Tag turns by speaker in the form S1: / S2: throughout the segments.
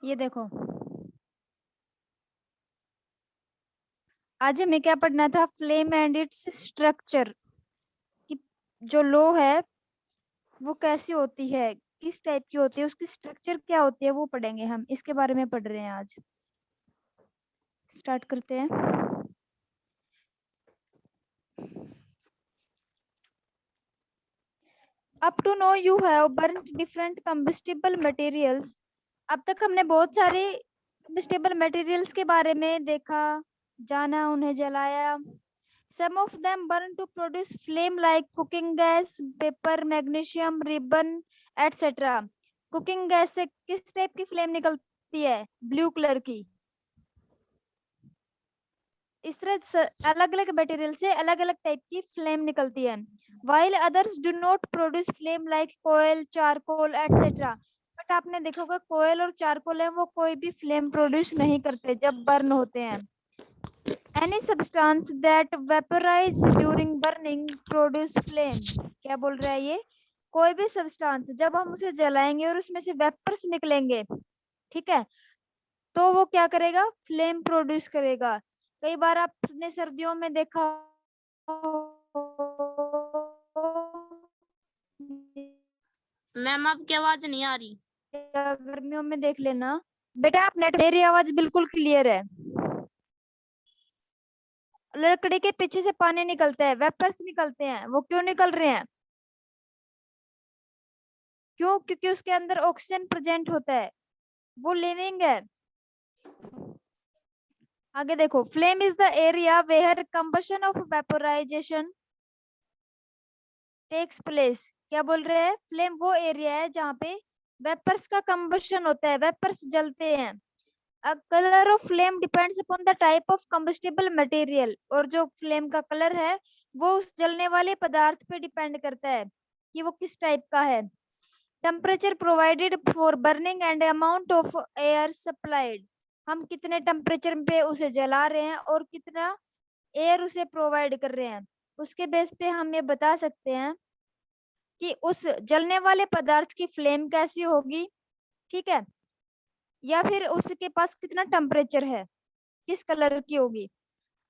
S1: ये देखो, आज हमें क्या पढ़ना था? फ्लेम एंड इट्स स्ट्रक्चर, कि जो लो है वो कैसी होती है, किस टाइप की होती है, उसकी स्ट्रक्चर क्या होती है, वो पढ़ेंगे हम। इसके बारे में पढ़ रहे हैं आज। स्टार्ट करते हैं। Up to now you have burned different combustible materials. अब तक हमने बहुत सारे कंबस्टिबल मटेरियल्स के बारे में देखा, जाना, उन्हें जलाया। Some of them burn to produce flame like cooking gas, paper, magnesium, ribbon, etc. Cooking gas से किस टाइप की फ्लेम निकलती है? ब्लू कलर की। इस तरह अलग अलग मटेरियल से अलग अलग टाइप की फ्लेम निकलती है। While others do not produce flame like coal, charcoal, etc. But आपने देखा होगा कोयल और चारकोल है, वो कोई भी फ्लेम प्रोड्यूस नहीं करते जब बर्न होते हैं। Any substance that vaporize during burning produce flame। क्या बोल रहा है ये? कोई भी सब्सटेंस जब हम उसे जलाएंगे और उसमें से वेपर्स निकलेंगे, ठीक है, तो वो क्या करेगा? फ्लेम प्रोड्यूस करेगा। कई बार आपने सर्दियों में देखा
S2: मैम आपकी आवाज नहीं आ रही।
S1: या गर्मियों में देख लेना। बेटा आप नेट, मेरी आवाज बिल्कुल क्लियर है। लकड़ी के पीछे से पानी निकलता है, वेपर्स निकलते हैं। वो क्यों निकल रहे हैं? क्यों? क्योंकि उसके अंदर ऑक्सीजन प्रेजेंट होता है, वो लिविंग है। आगे देखो, flame is the area where combustion of vaporisation takes place. क्या बोल रहे हैं? फ्लेम वो एरिया है जहाँ पे वेपर्स का कंबशन होता है, वेपर्स जलते हैं। A color of flame depends upon the type of combustible material। और जो फ्लेम का कलर है वो उस जलने वाले पदार्थ पे डिपेंड करता है कि वो किस टाइप का है। Temperature provided for burning and amount of air supplied. हम कितने टेम्परेचर पे उसे जला रहे हैं और कितना एयर उसे प्रोवाइड कर रहे हैं, उसके बेस पे हम ये बता सकते हैं कि उस जलने वाले पदार्थ की फ्लेम कैसी होगी, ठीक है, या फिर उसके पास कितना टेम्परेचर है, किस कलर की होगी।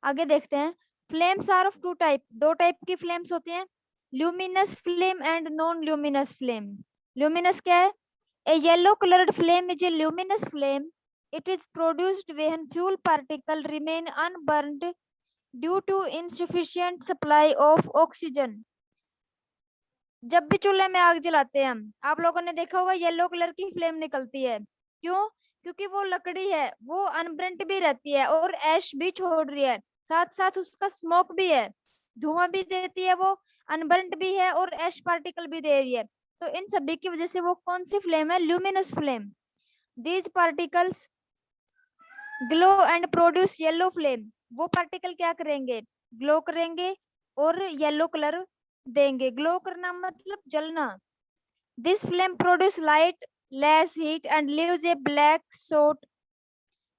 S1: आगे देखते हैं। Flames are of two type. दो टाइप की फ्लेम्स होती हैं, luminous flame and non luminous flame. Luminous क्या है? A yellow colored flame is a luminous flame. It is produced when fuel particles remain unburned due to insufficient supply of oxygen। जब भी चूल्हे में आग जलाते हैं हम, आप लोगों ने देखा होगा येलो कलर की फ्लेम निकलती है। क्यों? क्योंकि वो लकड़ी है, वो अनब्रेंट भी रहती है और ऐश भी छोड़ रही है, साथ साथ उसका स्मोक भी है, धुआं भी देती है, वो अनबर्न्ट भी है और ऐश पार्टिकल भी दे रही है। तो इन सभी की वजह से वो कौन सी फ्लेम है? Luminous flame. These particles glow and produce yellow flame. वो पार्टिकल क्या करेंगे? ग्लो करेंगे और येलो कलर देंगे। ग्लो करना मतलब जलना। This flame produce light, less heat and leaves a black soot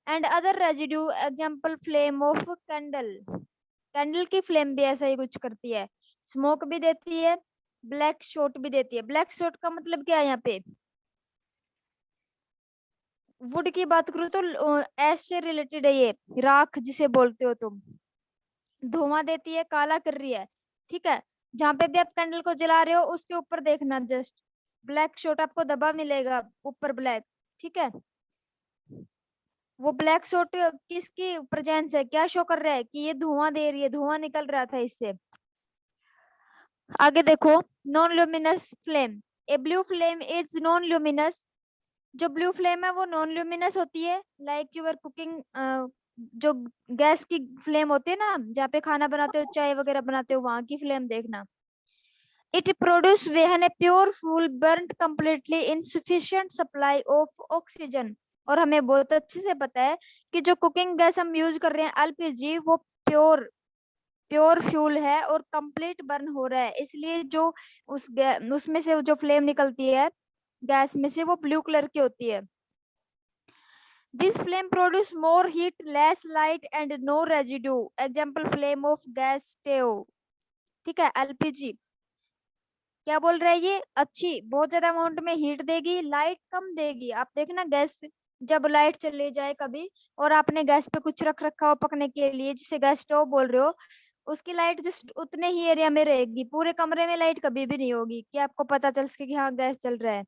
S1: and other residue. Example flame of candle. Candle की फ्लेम भी ऐसा ही कुछ करती है, स्मोक भी देती है, ब्लैक शॉट भी देती है। ब्लैक शॉट का मतलब क्या है? यहाँ पे वुड की बात करूँ तो ऐश से रिलेटेड है ये, राख जिसे बोलते हो तुम। धुआं देती है, काला कर रही है, ठीक है। जहां पे भी आप कैंडल को जला रहे हो उसके ऊपर देखना, जस्ट ब्लैक शॉट आपको दबा मिलेगा ऊपर, ब्लैक, ठीक है। वो ब्लैक शॉट किसकी प्रेजेंस है? क्या शो कर रहा है? कि ये धुआं दे रही है, धुआं निकल रहा था इससे। आगे देखो, non luminous flame. A blue flame is non luminous. जो ब्लू फ्लेम है वो नॉन ल्यूमिनस होती है, लाइक यूर कुकिंग। जो गैस की फ्लेम होती है ना, जहाँ पे खाना बनाते हो, चाय वगैरह बनाते हो, वहां की फ्लेम देखना। It produce when a pure fuel burned completely insufficient supply of oxygen. और हमें बहुत अच्छे से पता है कि जो कुकिंग गैस हम यूज कर रहे हैं एलपीजी, वो प्योर प्योर फ्यूल है और कंप्लीट बर्न हो रहा है, इसलिए जो उसमें से जो फ्लेम निकलती है गैस में से, वो ब्लू कलर की होती है। This flame produce more heat, less light and no residue. Example flame of gas stove, ठीक है, एलपीजी। क्या बोल रहा है ये? अच्छी बहुत ज्यादा अमाउंट में हीट देगी, लाइट कम देगी। आप देखना गैस जब लाइट चली जाए कभी और आपने गैस पे कुछ रख रखा हो पकने के लिए, जिसे गैस स्टोव बोल रहे हो, उसकी लाइट जस्ट उतने ही एरिया में रहेगी, पूरे कमरे में लाइट कभी भी नहीं होगी कि आपको पता चल सके कि हाँ गैस चल रहा है।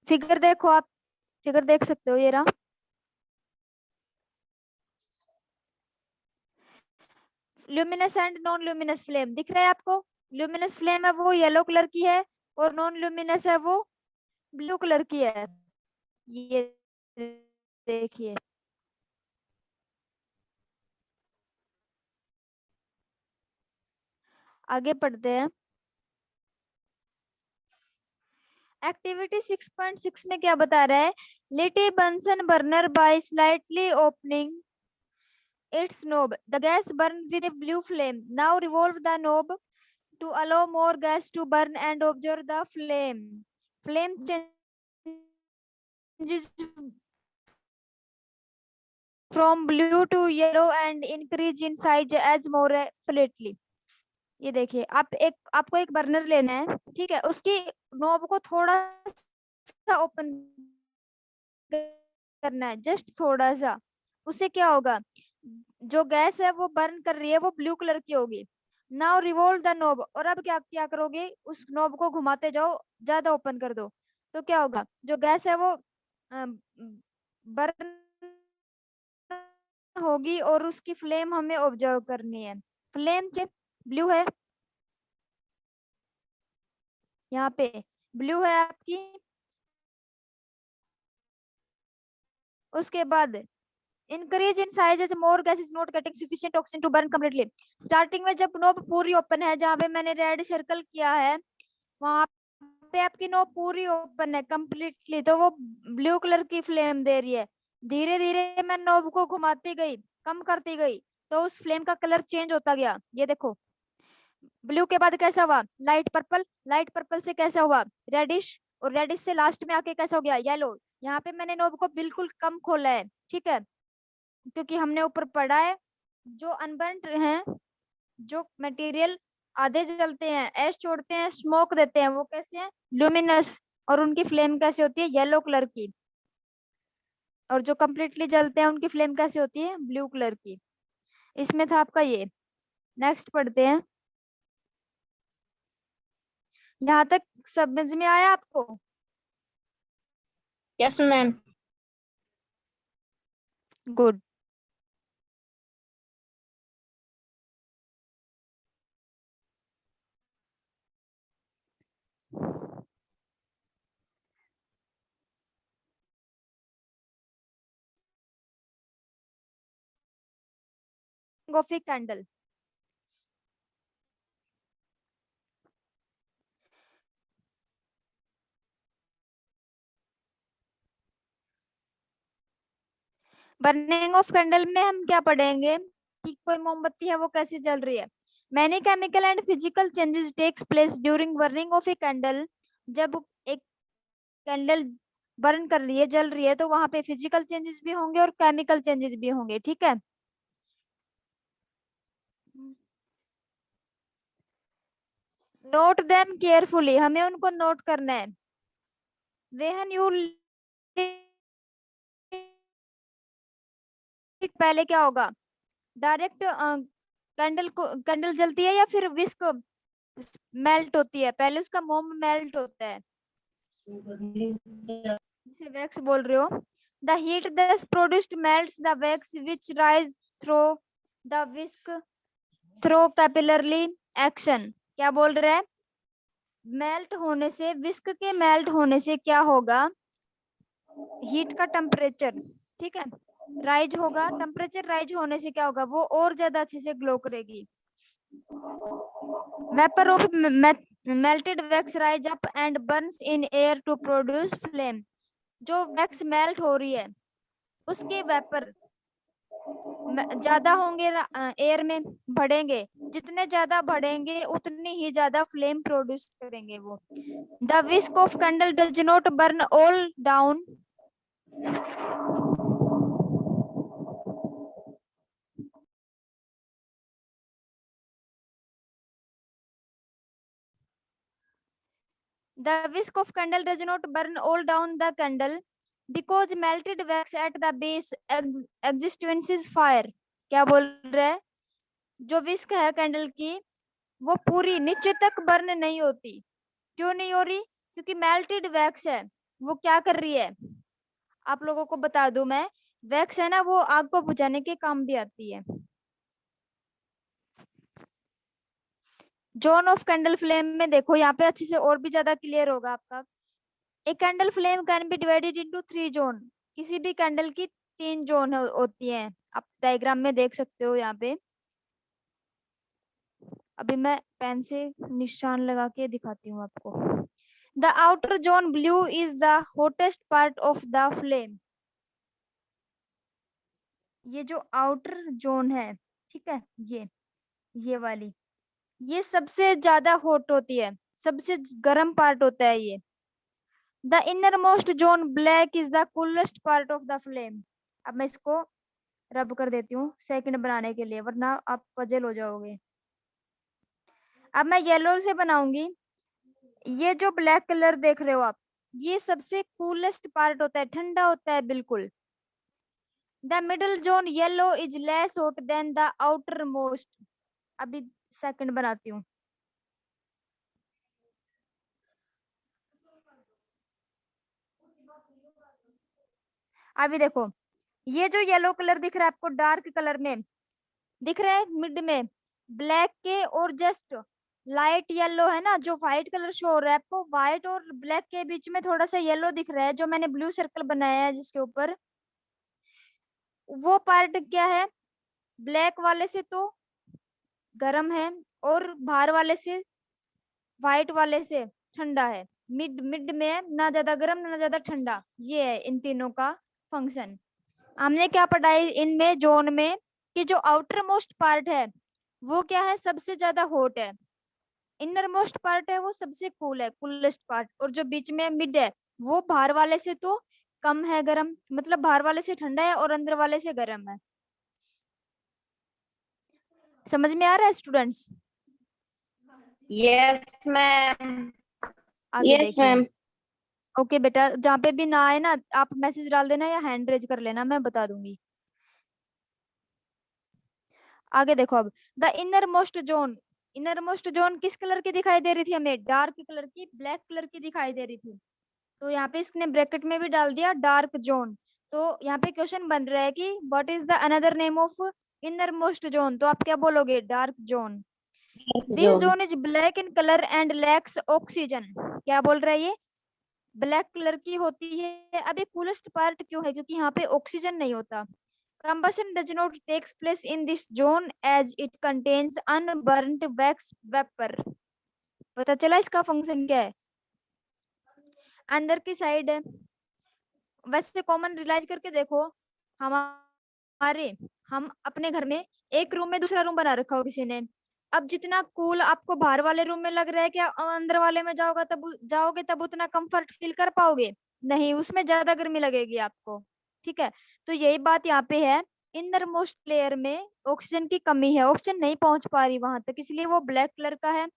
S1: फिगर देखो आप, फिगर देख सकते हो, ये रहा। Luminous and non luminous flame दिख रहा है आपको? ल्यूमिनस फ्लेम है वो येलो कलर की है, और नॉन ल्यूमिनस है वो ब्लू कलर की है। ये देखिए, आगे पढ़ते हैं। एक्टिविटी 6.6 में क्या बता रहा है? Lit a Bunsen burner by slightly opening its knob. The gas burned with a blue flame. Now revolve the knob to allow more gas to burn and observe the flame. Flame changes from blue to yellow and increase in size as more rapidly. ये देखिए, आपको एक burner लेना है, ठीक है, उसकी knob को थोड़ा सा ओपन करना है, जस्ट थोड़ा सा। उससे क्या होगा, जो गैस है वो बर्न कर रही है वो ब्लू कलर की होगी। नाउ रिवॉल्व द नोब, और अब क्या क्या करोगे, उस नोब को घुमाते जाओ, ज्यादा ओपन कर दो, तो क्या होगा, जो गैस है वो बर्न होगी, और उसकी फ्लेम हमें ऑब्जर्व करनी है। फ्लेम ब्लू है, यहाँ पे ब्लू है आपकी। उसके बाद increase in size as more gas is not getting sufficient oxygen to burn completely. Starting में जब नोब पूरी ओपन है, जहाँ पे मैंने रेड सर्कल किया है, वहां पे आपकी नोब पूरी ओपन है कंप्लीटली, तो वो ब्लू कलर की फ्लेम दे रही है। धीरे धीरे मैं नोब को घुमाती गई, कम करती गई, तो उस फ्लेम का कलर चेंज होता गया। ये देखो, ब्लू के बाद कैसा हुआ, लाइट पर्पल, लाइट पर्पल से कैसा हुआ रेडिश, और रेडिश से लास्ट में आके कैसा हो गया, येलो। यहाँ पे मैंने नोब को बिल्कुल कम खोला है, ठीक है, क्योंकि हमने ऊपर पढ़ा है, जो अनबर्न्ड हैं, जो मटेरियल आधे जलते हैं, ऐश छोड़ते हैं, स्मोक देते हैं, वो कैसे हैं, ल्यूमिनस, और उनकी फ्लेम कैसे होती है, येलो कलर की। और जो कंप्लीटली जलते हैं उनकी फ्लेम कैसे होती है, ब्लू कलर की। इसमें था आपका ये। नेक्स्ट पढ़ते हैं। यहाँ तक समझ में आया आपको?
S2: Yes ma'am.
S1: Good. Coffee candle, burning of candle में हम क्या पढ़ेंगे कि कोई मोमबत्ती है वो कैसे जल रही है। Many chemical and physical changes takes place during burning of a candle. जब एक कैंडल बर्न कर रही है, जल रही है, तो वहां पे फिजिकल चेंजेस भी होंगे और केमिकल चेंजेस भी होंगे, ठीक है। नोट देम केयरफुली, हमें उनको नोट करना है। वेहन यू पहले क्या होगा, डायरेक्ट कैंडल जलती है या फिर विस्क मेल्ट होती है, पहले उसका मोम मेल्ट होता है, जिसे वैक्स बोल रहे हो। The heat thus produced melts the wax which rise through the wick through capillary action. क्या बोल रहे हैं, मेल्ट होने से, विस्क के मेल्ट होने से क्या होगा, हीट का टेम्परेचर, ठीक है, राइज होगा। टेम्परेचर राइज होने से क्या होगा, वो और ज्यादा अच्छे से ग्लो करेगी। Vapour of melted wax rise up and burns in air to produce flame. जो वैक्स मेल्ट हो रही है उसके वेपर ज्यादा होंगे, एयर में बढ़ेंगे, जितने ज्यादा बढ़ेंगे उतनी ही ज्यादा फ्लेम प्रोड्यूस करेंगे वो। The whisk of candle does not burn all down. The whisk of candle does not burn all down the candle because melted wax at the base extinguishes fire. क्या बोल रहा है? जो विस्क है कैंडल की वो पूरी नीचे तक बर्न नहीं होती। क्यों नहीं हो रही? क्योंकि मेल्टेड वैक्स है, वो क्या कर रही है? आप लोगों को बता दूं मैं, वैक्स है ना वो आग को बुझाने के काम भी आती है। जोन ऑफ कैंडल फ्लेम में देखो यहाँ पे अच्छे से और भी ज्यादा क्लियर होगा आपका। A candle flame can be divided into 3 zone. किसी भी कैंडल की 3 जोन होती हैं, आप डायग्राम में देख सकते हो यहाँ पे। अभी मैं पेन से निशान लगा के दिखाती हूँ आपको। The outer zone blue is the hottest part of the flame. ये जो आउटर जोन है, ठीक है, ये वाली, ये सबसे ज्यादा हॉट होती है, सबसे गर्म पार्ट होता है ये। The inner most zone black is the coolest part of the flame. अब मैं इसको रब कर देती हूँ सेकंड बनाने के लिए, वरना आप पजल हो जाओगे। अब मैं येलो से बनाऊंगी। ये जो ब्लैक कलर देख रहे हो आप, ये सबसे कूलेस्ट पार्ट होता है, ठंडा होता है बिल्कुल। The middle zone yellow is less hot than the outermost. अभी सेकंड बनाती हूँ। अभी देखो, ये जो येलो कलर दिख रहा है आपको डार्क कलर में दिख रहा है मिड में, ब्लैक के और जस्ट लाइट येलो है ना, जो व्हाइट कलर शो हो रहा है आपको, व्हाइट और ब्लैक के बीच में थोड़ा सा येलो दिख रहा है, जो मैंने ब्लू सर्कल बनाया है जिसके ऊपर, वो पार्ट क्या है? ब्लैक वाले से तो गर्म है और बाहर वाले से, व्हाइट वाले से ठंडा है। मिड मिड में है, ना ज्यादा गर्म ना ज्यादा ठंडा। ये है इन तीनों का फंक्शन। हमने क्या पढ़ा है इनमें जोन में, कि जो आउटर मोस्ट पार्ट है वो क्या है? सबसे ज्यादा हॉट है। इनर मोस्ट पार्ट है वो सबसे कूल है, कूलेस्ट पार्ट। और जो बीच में मिड है वो बाहर वाले से तो कम है गर्म, मतलब बाहर वाले से ठंडा है और अंदर वाले से गर्म है। समझ में आ रहा है स्टूडेंट्स?
S3: Yes ma'am.
S1: आगे
S3: यस
S1: देखिए।
S3: मैम।
S1: ओके बेटा, जहाँ पे भी ना आए ना आप मैसेज डाल देना या हैंड रेज कर लेना, मैं बता दूंगी। आगे देखो अब, the inner most zone. Inner most zone किस कलर की दिखाई दे रही थी हमें? डार्क कलर की, ब्लैक कलर की दिखाई दे रही थी। तो यहाँ पे इसने ब्रैकेट में भी डाल दिया डार्क जोन। तो यहाँ पे क्वेश्चन बन रहा है कि what is the another name of inner most zone? तो आप क्या बोलोगे? Dark zone. This
S3: zone.
S1: Zone is black in colour and lakhs oxygen. क्या बोल रहा है ये? ब्लैक कलर की होती है। अभी कूलेस्ट पार्ट क्यों है? क्योंकि यहाँ पे ऑक्सीजन नहीं होता। Combustion does not takes place in this zone as it contains unburnt wax vapor. पता चला इसका फंक्शन क्या है? अंदर की साइड है। वैसे कॉमन रियलाइज करके देखो, हमारे हम अपने घर में एक रूम में दूसरा रूम बना रखा हो किसी ने। अब जितना कूल आपको बाहर वाले रूम में लग रहा है, क्या अंदर वाले में जाओगे तब उतना कंफर्ट फील कर पाओगे? नहीं, उसमें ज्यादा गर्मी लगेगी आपको। ठीक है, तो यही बात यहाँ पे है। इनर मोस्ट लेयर में ऑक्सीजन की कमी है, ऑक्सीजन नहीं पहुंच पा रही वहां तक, इसलिए वो ब्लैक कलर का है।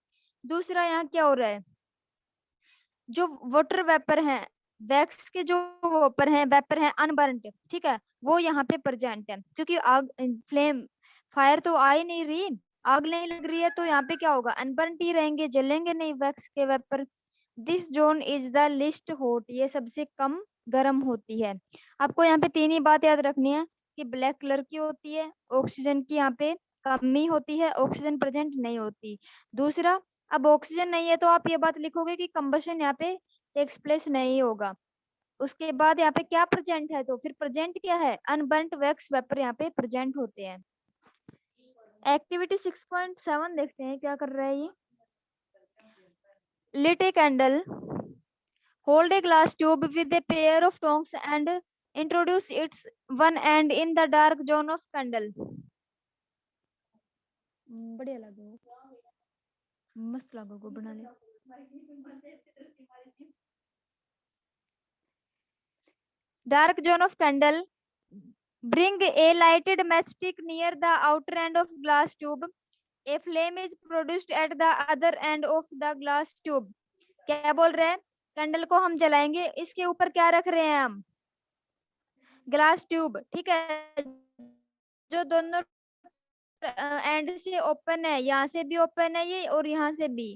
S1: दूसरा, यहाँ क्या हो रहा है? जो वाटर वेपर हैं, वैक्स के जो वेपर हैं अनबर्न्ड, ठीक है, वो यहाँ पे प्रेजेंट है। क्योंकि आग, फ्लेम, फायर तो आ ही नहीं रही, आग नहीं लग रही है, तो यहाँ पे क्या होगा? अनबर्न्ड ही रहेंगे, जलेंगे नहीं वैक्स के vapour. This zone is the list hot. ये सबसे कम गर्म होती है। आपको यहाँ पे तीन ही बात याद रखनी है, कि ब्लैक कलर की होती है, ऑक्सीजन की यहाँ पे कमी होती है, ऑक्सीजन प्रेजेंट नहीं होती। दूसरा, अब ऑक्सीजन नहीं है तो आप ये बात लिखोगे कि कंबशन यहाँ पे टेक्स प्लेस नहीं होगा। उसके बाद यहाँ पे क्या प्रेजेंट है? तो फिर प्रेजेंट क्या है? अनबर्न्ट वैक्स वेपर यहाँ पे प्रेजेंट होते हैं। एक्टिविटी 6.7 देखते हैं क्या कर रहा है ये। Lit a candle, hold a glass tube with a pair of tongs and introduce its one end in the dark zone of candle. बढ़िया लगो, मस्त लगो बनाने। Dark zone of candle. Bring a lighted matchstick near the outer end of glass tube. A flame is produced at the other end of the glass tube. क्या बोल रहे हैं, candle को हम जलाएंगे, इसके ऊपर क्या रख रहे हैं हम, ग्लास ट्यूब, ठीक है, जो दोनों एंड से ओपन है, यहाँ से भी ओपन है ये और यहाँ से भी,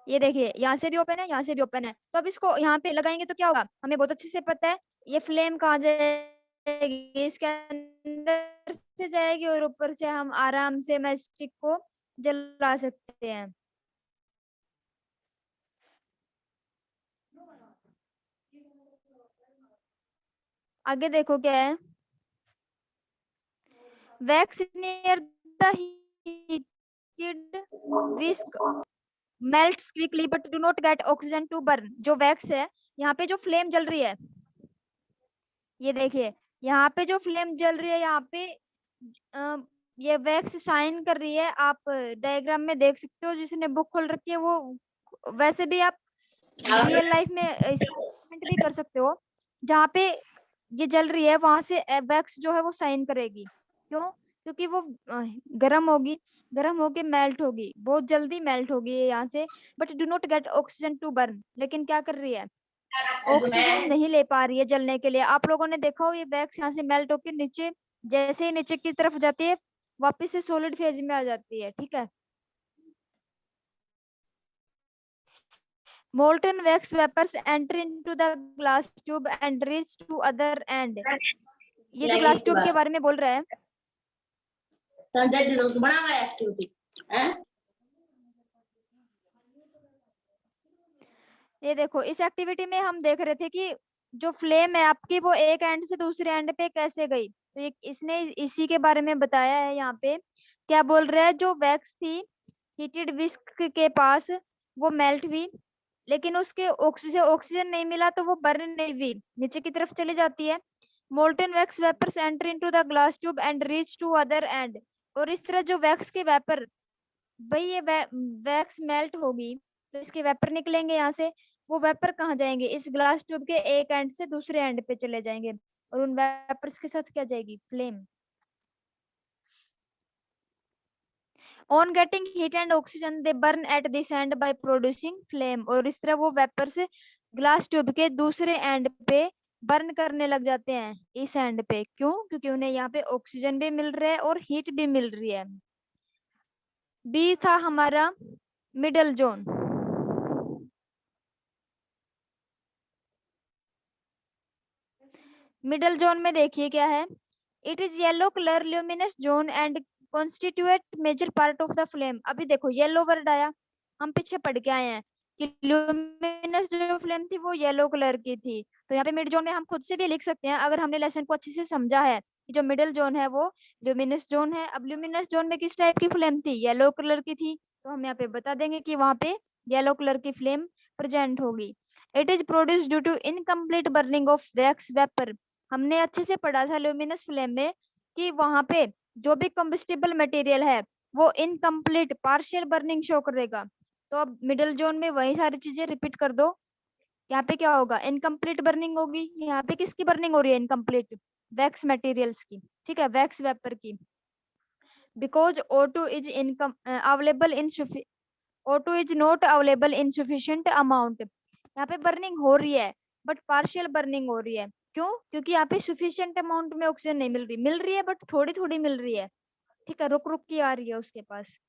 S1: ये देखिए यहाँ से भी ओपन है, यहाँ से भी ओपन है। तो अब इसको यहाँ पे लगाएंगे तो क्या होगा, हमें बहुत अच्छे से पता है, ये फ्लेम कहाँ जाएगी, इसके अंदर से जाएगी और ऊपर से हम आराम से मैच स्टिक को जला सकते हैं। आगे देखो क्या है, wax near the heated wick melts quickly but do not get oxygen to burn. जो वैक्स है, यहाँ पे जो फ्लेम जल रही है, ये देखिए यहाँ पे जो फ्लेम जल रही है, यहाँ पे ये वैक्स शाइन कर रही है, आप डायग्राम में देख सकते हो, जिसने बुक खोल रखी है वो, वैसे भी आप रियल लाइफ में एक्सपेरिमेंट भी कर सकते हो, जहाँ पे ये जल रही है वहां से वैक्स जो है वो शाइन करेगी। क्यों, क्योंकि वो गर्म होगी, गर्म होके मेल्ट होगी, बहुत जल्दी मेल्ट होगी ये यहाँ से, but do not get oxygen to burn. लेकिन क्या कर रही है, ऑक्सीजन नहीं ले पा रही है जलने के लिए। आप लोगों ने देखा हो ये वैक्स यहाँ से मेल्ट होकर नीचे, जैसे ही नीचे की तरफ जाती है वापस से सॉलिड फेज में आ जाती है, ठीक है। molten wax vapors enter into the glass tube and reach to other end। ये जो ग्लास ट्यूब के बारे में बोल रहा है, ये देखो इस एक्टिविटी में हम देख रहे थे कि जो फ्लेम है आपकी वो एक एंड से दूसरे एंड पे कैसे गई, तो इसने इसी के बारे में बताया है। यहाँ पे क्या बोल रहा है, जो वैक्स थी हीटेड विस्क के पास वो मेल्ट हुई, लेकिन उसके से ऑक्सीजन नहीं मिला तो वो बर्न नहीं हुई, नीचे की तरफ चली जाती है। Molten wax vapours enter into the glass tube and reach to other end. और इस तरह जो वैक्स के वेपर, भाई ये वैक्स मेल्ट होगी तो इसके वेपर निकलेंगे यहाँ से, वो वेपर कहाँ जाएंगे, इस ग्लास ट्यूब के एक एंड से दूसरे एंड पे चले जाएंगे, और उन वेपर्स के साथ क्या जाएगी, flame. On getting heat and oxygen they burn at this and by producing flame. और इस तरह वो वेपर से ग्लास ट्यूब के दूसरे एंड पे बर्न करने लग जाते हैं, इस एंड पे। क्यों, क्योंकि उन्हें यहाँ पे ऑक्सीजन भी मिल रहा है और हीट भी मिल रही है। बी था हमारा मिडल जोन। मिडल जोन में देखिए क्या है, it is yellow colour luminous zone and constitute major part of the flame. अभी देखो येलो वर्ड आया, हम पीछे पढ़ के आए हैं कि ल्यूमिनस जो फ्लेम थी वो येलो कलर की थी, तो यहाँ पे मिड जोन में हम खुद से भी लिख सकते हैं अगर हमने लेसन को अच्छे से समझा है कि जो मिडल जोन है वो ल्यूमिनस जोन है। अब ल्यूमिनस जोन में किस टाइप की फ्लेम थी, येलो कलर की थी, तो हम यहाँ पे बता देंगे कि वहां पे येलो कलर की फ्लेम प्रेजेंट होगी। It is produce due to incomplete burning of wax vapour. हमने अच्छे से पढ़ा था ल्यूमिनस फ्लेम में कि वहां पे जो भी कंबस्टिबल मटेरियल है वो इनकम्प्लीट पार्शियल बर्निंग शो करेगा। तो अब मिडिल जोन में वही सारी चीजें रिपीट कर दो। यहाँ पे क्या होगा, इनकम्प्लीट बर्निंग होगी। यहाँ पे किसकी बर्निंग हो रही है, इनकम्प्लीट वैक्स मटेरियल्स की, ठीक है, वैक्स वेपर की। Because O2 is income available in O2 is not available in sufficient amount. यहाँ पे बर्निंग हो रही है बट पार्शियल बर्निंग हो रही है। क्यों, क्योंकि यहाँ पे सफिशिएंट अमाउंट में ऑक्सीजन नहीं मिल रही है बट थोड़ी थोड़ी मिल रही है, ठीक है, रुक रुक की आ रही है उसके पास।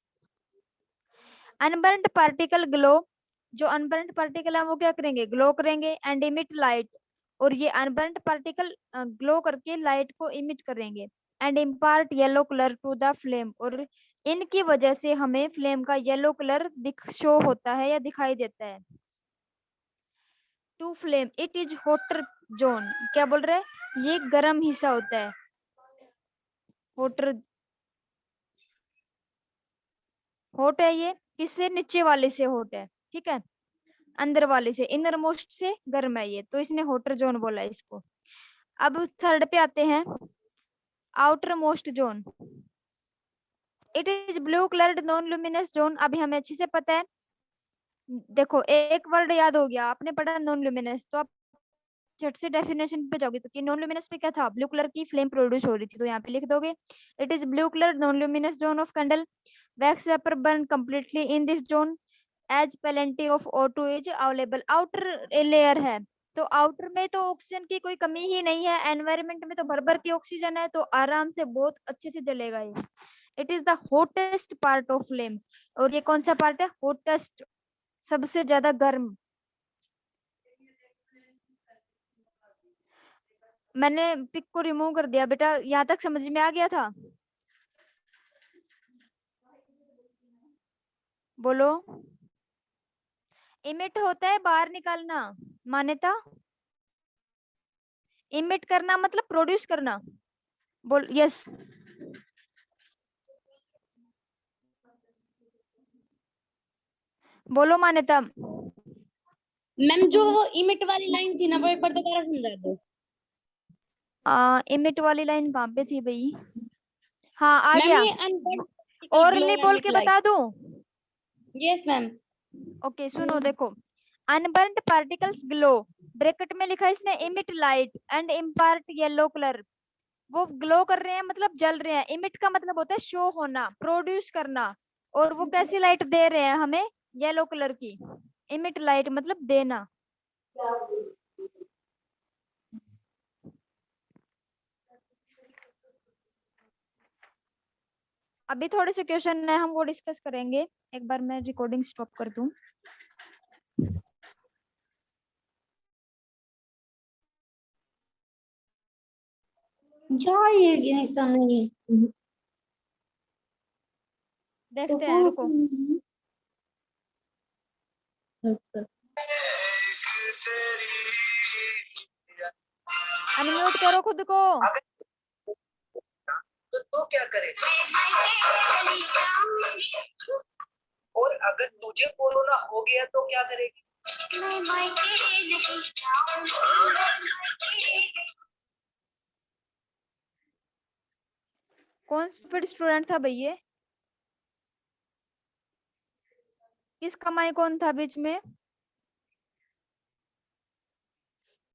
S1: अनबर्न्ड पार्टिकल ग्लो, जो अनबर्न्ड पार्टिकल है वो क्या करेंगे, ग्लो करेंगे एंड इमिट लाइट। और ये अनबर्न्ड पार्टिकल ग्लो करके लाइट को इमिट करेंगे and impart yellow colour to the flame. और इनकी वजह से हमें फ्लेम का येलो कलर शो होता है या दिखाई देता है। To flame it is hotter zone, क्या बोल रहे हैं, ये गर्म हिस्सा होता है, होटर होट है, ये किससे, नीचे वाले से होट है, ठीक है, अंदर वाले से, इनर मोस्ट से गर्म है ये, तो इसने होटर जोन बोला है इसको। अब थर्ड पे आते हैं, outer most zone. It is blue coloured non luminous zone. अभी हमें अच्छे से पता है, देखो एक वर्ड याद हो गया, आपने पढ़ा नॉन लुमिनस, तो आप झट से डेफिनेशन पे जाओगे तो कि नॉन लुमिनस में क्या था, ब्लू कलर की फ्लेम प्रोड्यूस हो रही थी, तो यहाँ पे लिख दोगे it is blue colour non luminous zone of candle Wax vapor burn completely in this zone as plenty of O2 is available. Outer layer है तो आउटर में तो ऑक्सीजन की कोई कमी ही नहीं है, एनवायरनमेंट में तो भर भर की ऑक्सीजन है, तो आराम से बहुत अच्छे से जलेगा ये। It is the hottest part of flame. और ये कौन सा पार्ट है? हॉटेस्ट, सबसे ज्यादा गर्म। मैंने पिक को रिमूव कर दिया बेटा, यहाँ तक समझ में आ गया था? बोलो। इमिट होता है बाहर निकालना, मान्यता। इमिट करना मतलब प्रोड्यूस करना। बोल यस। बोलो मान्यता।
S2: मैम जो वो इमिट वाली लाइन थी ना, वो एक बार दोबारा समझा दो।
S1: इमिट वाली लाइन कहाँ पे थी भाई? हाँ आ
S2: मैम
S1: गया।
S2: ये अनबर्न
S1: ओरली बोल के बता दूं?
S2: Yes ma'am.
S1: ओके सुनो देखो। अनबर्न्ड पार्टिकल्स ग्लो, ब्रैकेट में लिखा है इसने emit light and impart yellow colour. वो ग्लो कर रहे हैं मतलब जल रहे हैं। इमिट का मतलब होता है शो होना, प्रोड्यूस करना। और वो कैसी लाइट दे रहे हैं हमें? येलो कलर की। इमिट लाइट मतलब देना। अभी थोड़े से क्वेश्चन है, हम वो डिस्कस करेंगे। एक बार मैं रिकॉर्डिंग स्टॉप कर दूं।
S2: ये नहीं
S1: देखते हैं, रुको। अनम्यूट करो खुद को।
S3: तो क्या करे? और अगर तुझे कोरोना हो गया तो क्या करेगी?
S1: कौन स्टूपिड स्टूडेंट था भैया? किस कमाई कौन था बीच में?